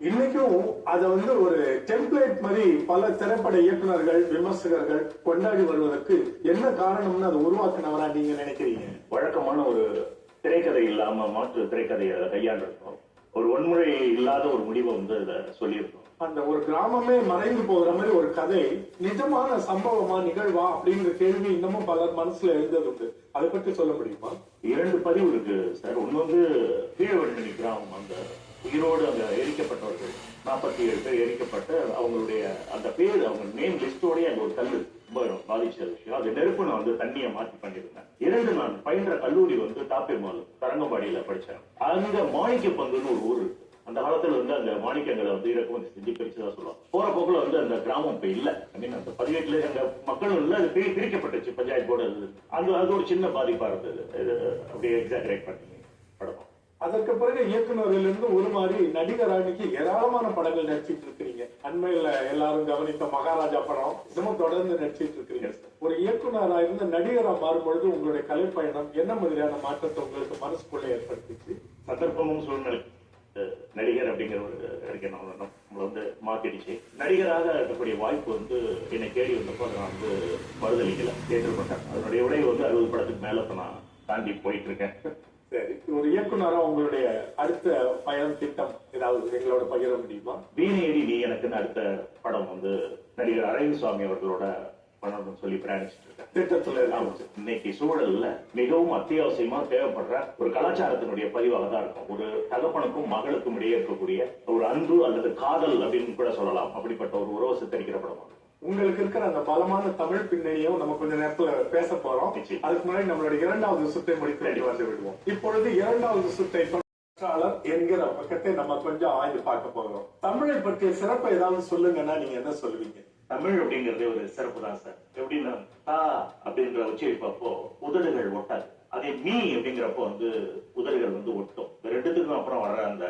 இன்னைக்கும் அத ஒரு டெம்ப்ளேட் மாதிரி பல திரைப்பட இயக்குநர்கள் விமர்சகர்கள் கொண்டாடி வருவதற்கு என்ன காரணம்னு அதை உருவாக்குனவரா நீங்க நினைக்கிறீங்க? வழக்கமான ஒரு திரைக்கதை இல்லாம மாற்று திரைக்கதையை கையாண்டிருக்கோம். ஒரு வன்முறை இல்லாத ஒரு முடிவை அதை சொல்லியிருக்கோம். அந்த ஒரு கிராமமே மறைந்து போகிற மாதிரி ஒரு கதை நிஜமான சம்பவமா நிகழ்வா அப்படிங்கிற கேள்வி இன்னமும் பலர் மனசுல எழுந்தது உண்டு. அதை பற்றி சொல்ல முடியுமா? 2 பதிவு இருக்கு சார். ஒண்ணு கீழவெள்ளி கிராமம், அந்த உயிரோடு அங்க எரிக்கப்பட்டவர்கள் 47 பேர் எரிக்கப்பட்ட அவங்களுடைய அந்த பேர் அவங்க நேம் லிஸ்டோடய அந்த ஒரு கல்லு ரொம்ப பாதிச்ச விஷயம். அது நெருப்பு நான் தண்ணியை மாற்றி பண்ணிருந்தேன். 2 நான் பயின்ற கல்லூரி தாப்பேமால் தரங்கம்பாடியில படிச்சேன். அங்க மாணிக்க பங்குன்னு ஒரு ஊர் இருக்கு. அந்த காலத்துல அந்த மாணிக்கங்களை இறக்குமதி செஞ்சு பிரிச்சுதான் சொல்லுவாங்க. போற போக்குல அந்த கிராமம் இப்ப இல்ல. அந்த 18 அங்க மக்களும் இல்ல. அது பிரிக்கப்பட்டுச்சு பஞ்சாயத்தோட. அது ஒரு சின்ன பாதிப்பா இருந்தது. அப்படியே எக்ஸாகரேட் பண்ணி படம். அதற்கு பிறகு இயக்குநரிலிருந்து ஒரு மாதிரி நடிகராணிக்கு ஏராளமான படங்கள் நடிச்சிட்டு இருக்கிறீங்க. அண்மையில எல்லாரும் கவனித்த மகாராஜா படம் இன்னமும் தொடர்ந்து நடிச்சிட்டு இருக்கிறீங்க. ஒரு இயக்குனரா இருந்து நடிகரா மாறும்பொழுது உங்களுடைய கலைப்பயணம் என்ன மாதிரியான மாற்றத்தை உங்களுக்கு மனசுக்குள்ள ஏற்படுத்திச்சு? சந்தர்ப்பமும் சூழ்நிலை நடிகர் அப்படிங்கிற ஒரு நம்மள மாத்திடுச்சு. நடிகராக இருக்கக்கூடிய வாய்ப்பு என்னை தேடி வந்தப்போ அதை நான் மறுதளிக்கல, ஏற்றுக்கொண்டேன். அதனுடைய விடை 60 படத்துக்கு மேல நான் தாண்டி போயிட்டு இருக்கேன். சரி, ஒரு இயக்குனரா உங்களுடைய அடுத்த பயணம் திட்டம் ஏதாவது எங்களோட பகிர முடியுமா? வீணேடி நீ எனக்குன்னு அடுத்த படம் நடிகர் அரவிந்த் சுவாமி அவர்களோட பணம் சொல்லி பிரயாணிச்சுட்டு இருக்கேன். இன்னைக்கு சூழல்ல மிகவும் அத்தியாவசியமா தேவைப்படுற ஒரு கலாச்சாரத்தினுடைய பதிவாக தான் இருக்கும். ஒரு தகப்பனுக்கும் மகளுக்கும் இடையே இருக்கக்கூடிய ஒரு அன்பு அல்லது காதல் அப்படின்னு கூட சொல்லலாம். அப்படிப்பட்ட ஒரு உறவை சித்தரிக்கிற படம். உங்களுக்கு இருக்கிற அந்த பலமான தமிழ் பின்னணியும் நம்ம கொஞ்ச நேரத்துல பேச போறோம். அதுக்கு முன்னாடி நம்மளுடைய 2வது சுற்றை முடித்து வந்து விடுவோம். இப்பொழுது 2வது சுற்றை என்கிற பக்கத்தை நம்ம கொஞ்சம் ஆய்ந்து பார்க்க போகிறோம். தமிழை பற்றிய சிறப்பை ஏதாவது சொல்லுங்கன்னா நீங்க என்ன சொல்லுவீங்க? தமிழ் அப்படிங்கறதே ஒரு சிறப்பு தான் சார். எப்படின்னா தா அப்படின்ற உச்சரிப்பப்போ உதடுகள் ஒட்டாது. அதே மீ அப்படிங்கிறப்போ உதடுகள் ஒட்டும். 2த்துக்கும் அப்புறம் வர்ற அந்த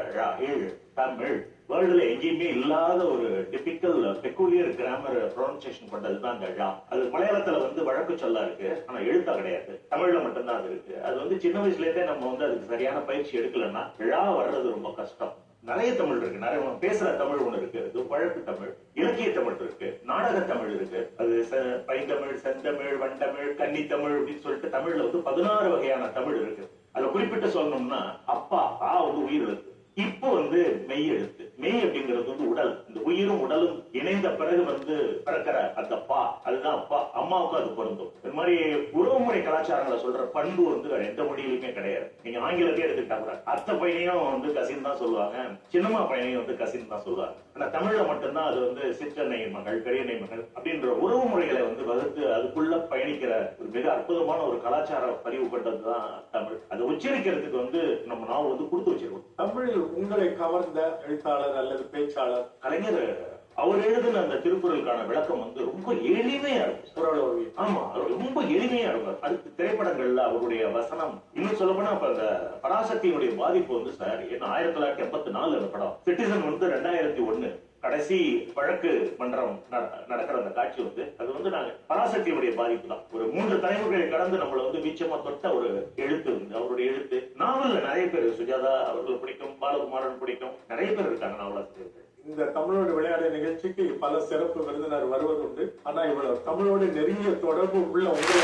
தமிழ் வேர்ல்டுல எங்கேயுமே இல்லாத ஒரு டிபிக்கல் பெக்குலியர் கிராமர் ப்ரொனன்சியேஷன் கொண்டதுதான் அந்த ழா. அது மலையாளத்துல வழக்கு சொல்லா இருக்கு, ஆனா எழுத்தா கிடையாது. தமிழ்ல மட்டும்தான் அது இருக்கு. அது சின்ன வயசுல இருந்தே நம்ம அதுக்கு சரியான பயிற்சி எடுக்கலன்னா ழா வர்றது ரொம்ப கஷ்டம். நிறைய தமிழ் இருக்கு, நிறைய பேசுற தமிழ் ஒண்ணு இருக்கு, வழக்கு தமிழ், இலக்கிய தமிழ் இருக்கு, நாடக தமிழ் இருக்கு. அது பைந்தமிழ், செந்தமிழ், வண்டமிழ், கன்னித்தமிழ் அப்படின்னு சொல்லிட்டு தமிழ்ல 16 வகையான தமிழ் இருக்கு. அதுல குறிப்பிட்டு சொல்லணும்னா அப்பா உயிர் எழுத்து, இப்போ மெய் எழுத்து. மெய் அப்படிங்கிறது உடல். இந்த உயிரும் உடலும் இணைந்த பிறகு பிறக்கிற அந்த பா, அதுதான் அப்பா. அம்மாவுக்கும் அது பொருந்தும். இந்த மாதிரி உறவுமுறை கலாச்சாரங்களை சொல்ற பண்பு எந்த மொழியிலுமே கிடையாது. நீங்க ஆங்கிலத்தையே எடுத்துக்கிட்டா கூட அத்தை பையனையும் கசின் தான் சொல்லுவாங்க, சின்னம்மா பையனையும் கசின் தான் சொல்லுவாங்க. ஆனா தமிழ்ல மட்டும்தான் அது சிற்றன்னை மகள், பெரியன்னை மகள் அப்படின்ற உறவு முறைகளை வகுத்து அதுக்குள்ள பயணிக்கிற ஒரு மிக அற்புதமான ஒரு கலாச்சார பதிவு கொண்டதுதான் தமிழ். அதை உச்சரிக்கிறதுக்கு நம்ம நாவ கொடுத்து வச்சிருக்கோம். தமிழில் உங்களை கவர்ந்த எழுத்தாளர் அல்லது பேச்சாளர்? கலைஞர் அவர் எழுதுன அந்த திருக்குறளுக்கான விளக்கம் ரொம்ப எளிமையா இருக்கும். ஆமா, ரொம்ப எளிமையா இருக்கும். அடுத்த திரைப்படங்கள்ல அவருடைய வசனம், இன்னும் சொல்ல போனா அப்ப அந்த பராசக்தியினுடைய பாதிப்பு சார். ஏன்னா 1984 அந்த படம். சிட்டிசன் 2001 கடைசி வழக்கு மன்றம் நடக்கிற அந்த காட்சி அது நாங்க பராசக்தியுடைய பாதிப்பு தான். ஒரு 3 தலைமுறைகளை கடந்து நம்மள மீச்சமா தொட்ட ஒரு எழுத்து அவருடைய எழுத்து. நாவல்ல நிறைய பேர், சுஜாதா அவர்கள் பிடிக்கும், பாலகுமாரன் பிடிக்கும், நிறைய பேர் இருக்காங்க நாவலாசிரியர்கள். இந்த தமிழோடு விளையாட நிகழ்ச்சிக்கு பல சிறப்பு விருந்தினர் வருவதுண்டு. ஆனா இவ்வளவு தமிழோடு நெருங்கிய தொடர்பு உள்ள உங்களை